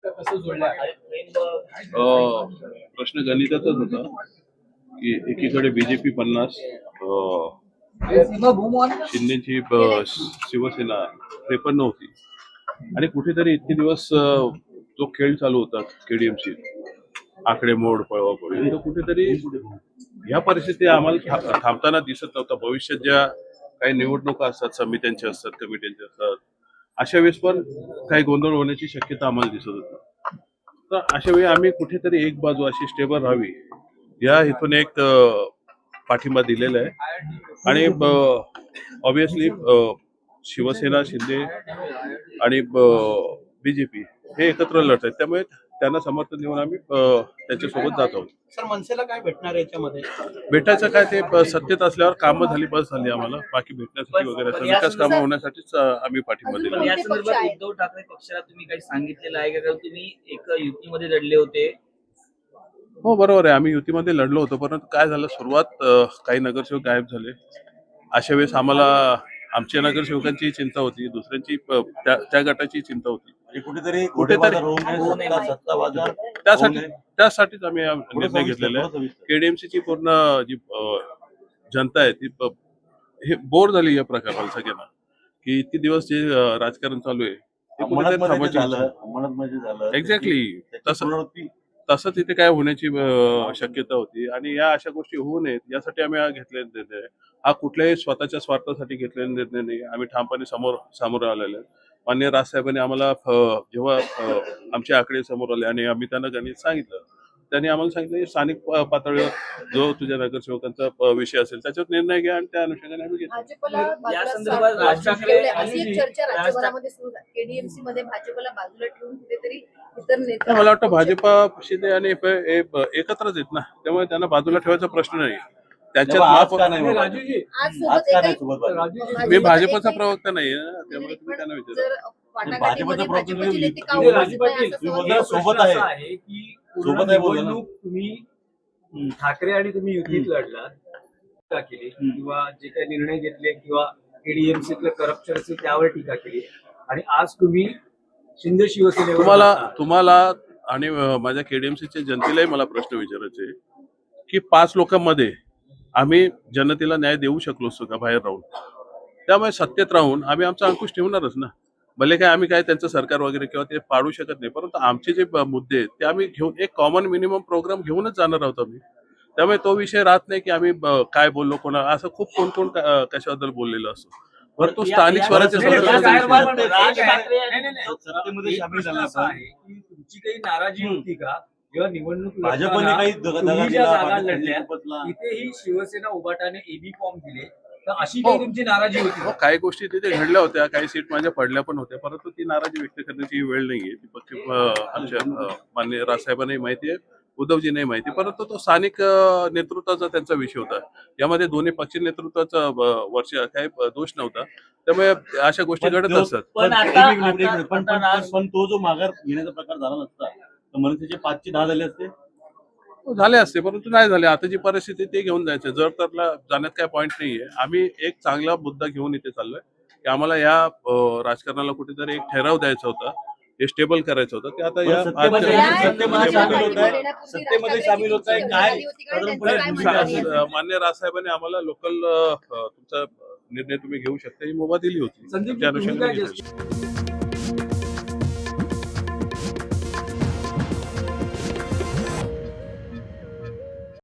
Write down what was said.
कसं जोडलं आहे? प्रश्न गणिताचाच होता की एकीकडे बीजेपी 50, शिंदेची शिवसेना 53 होती आणि कुठेतरी इतके दिवस जो खेळ चालू होता केडीएमसी आकडेमोड पळवापळी, तो कुठेतरी ह्या परिस्थिती आम्हाला थांबताना दिसत नव्हता. भविष्यात ज्या काही निवडणुका असतात, समित्यांच्या असतात, कमिट्यांच्या असतात, अशा वेळेस पण काही गोंधळ होण्याची शक्यता आम्हाला दिसत होती. तर अशा वेळी आम्ही कुठेतरी एक बाजू अशी स्टेबल राहावी या हेतून एक पाठिंबा दिलेला आहे. आणि ऑब्विसली शिवसेना, शिंदे आणि बीजेपी हे एकत्र लढत आहेत, त्यामुळे त्यांना समर्थन देऊन आम्ही त्यांच्यासोबत जात आहोत. सर, मनसेला काय भेटणार आहे याच्यामध्ये? भेटायचं काय, ते सत्तेत असल्यावर कामं झाली, बस झाली. आम्हाला बाकी भेटण्यासाठी वगैरे विकास कामं होण्यासाठीच आम्ही पाठिंबा दिला. या संदर्भात उद्धव ठाकरे पक्षाला तुम्ही काही सांगितलेलं आहे का? कारण तुम्ही एक युतीमध्ये लढले होते. हो, बरोबर आहे, आम्ही युतीमध्ये लढलो होतो, परंतु काय झालं, सुरुवात काही नगरसेवक गायब झाले. अशा वेळेस आम्हाला आमच्या नगरसेवकांची चिंता होती, दुसऱ्यांची त्या गटाची चिंता होती. त्यासाठीच आम्ही निर्णय घेतलेला आहे. केडीएमसीची पूर्ण जी जनता आहे ती हे बोर झाली या प्रकाराला सगळ्यांना, की इतके दिवस जे राजकारण चालू आहे ते कुठेतरी थांबायचं. एक्झॅक्टली तसं तिथे काय होण्याची शक्यता होती आणि या अशा गोष्टी होऊ नयेत यासाठी आम्ही हा घेतलेला निर्णय. हा कुठल्याही स्वतःच्या स्वार्थासाठी घेतलेला निर्णय नाही. आम्ही ठामपणे सामोरं आलेलो आहे. माननीय राजसाहेबांनी आम्हाला जेव्हा आमचे आकडे समोर आले आणि आम्ही त्यांना गणित सांगितलं, त्यांनी आम्हाला सांगितलं स्थानिक पातळीवर जो तुझ्या नगरसेवकांचा विषय असेल त्याच्यावर निर्णय घ्या आणि त्या अनुषंगाने आम्ही घेतला. या संदर्भात राज ठाकरे मला वाटतं भाजपा, शिंदे आणि एकत्रच आहेत ना, त्यामुळे त्यांना बाजूला ठेवायचा प्रश्न नाही. त्याच्यात मी भाजपचा प्रवक्ता नाही, त्यामुळे तुम्ही त्यांना विचारा. तुम्ही ठाकरे आणि तुम्ही युतीत लढलात, केली किंवा जे काही निर्णय घेतले किंवा एडीएमसीतलं करप्शन असेल त्यावर टीका केली, आणि आज तुम्ही शिंदे शिवसेनेवर तुम्हाला आणि माझ्या केडीएमसीच्या जनतेलाही मला प्रश्न विचारायचे की 5 लोकांमध्ये आम्ही जनतेला न्याय देऊ शकलो असतो का बाहेर राहून? त्यामुळे सत्तेत राहून आम्ही आमचा अंकुश ठेवणारच ना. भले काय आम्ही काय त्यांचं सरकार वगैरे किंवा ते पाडू शकत नाही, परंतु आमचे जे मुद्दे आहेत ते आम्ही घेऊन एक कॉमन मिनिमम प्रोग्राम घेऊनच जाणार आहोत आम्ही. त्यामुळे तो विषय राहत नाही की आम्ही काय बोललो, कोणा असं खूप कोण कशाबद्दल बोललेलं असतो. परंतु स्थानिक स्वराज्य तुमची काही नाराजी होती का जेव्हा निवडणूक तिथेही शिवसेना उभाटाने एबी फॉर्म दिले, तर अशी काही तुमची नाराजी होती? काही गोष्टी तिथे घडल्या होत्या, काही सीट माझ्या पडल्या पण होत्या, परंतु ती नाराजी व्यक्त करण्याची वेळ नाहीये. ती फक्त आमच्या माननीय राजसाहेबांनाही माहिती आहे, उद्धवजींनाही माहिती, परंतु तो स्थानिक नेतृत्वाचा त्यांचा विषय होता. यामध्ये दोन्ही पक्ष नेतृत्वाचा वर्ष काही दोष नव्हता, त्यामुळे अशा गोष्टी घडत असतात. पण तो जो माघार घेण्याचा प्रकार झाला नसता तर मनसेचे 5चे 10 झाले असते. झाले असते, परंतु नाही झाले. आता जी परिस्थिती ते घेऊन जायचं, जर तरला जाण्यात काय पॉईंट नाहीये. आम्ही एक चांगला मुद्दा घेऊन इथे चाललोय की आम्हाला या राजकारणाला कुठेतरी एक ठराव द्यायचा होता, हे स्टेबल करायचं होतं. ते आता या सत्तेमध्ये सामील होत आहे काय मान्य राजसाहेबांनी आम्हाला लोकल तुमचा निर्णय तुम्ही घेऊ शकता ही मुभा दिली होती. संदीप,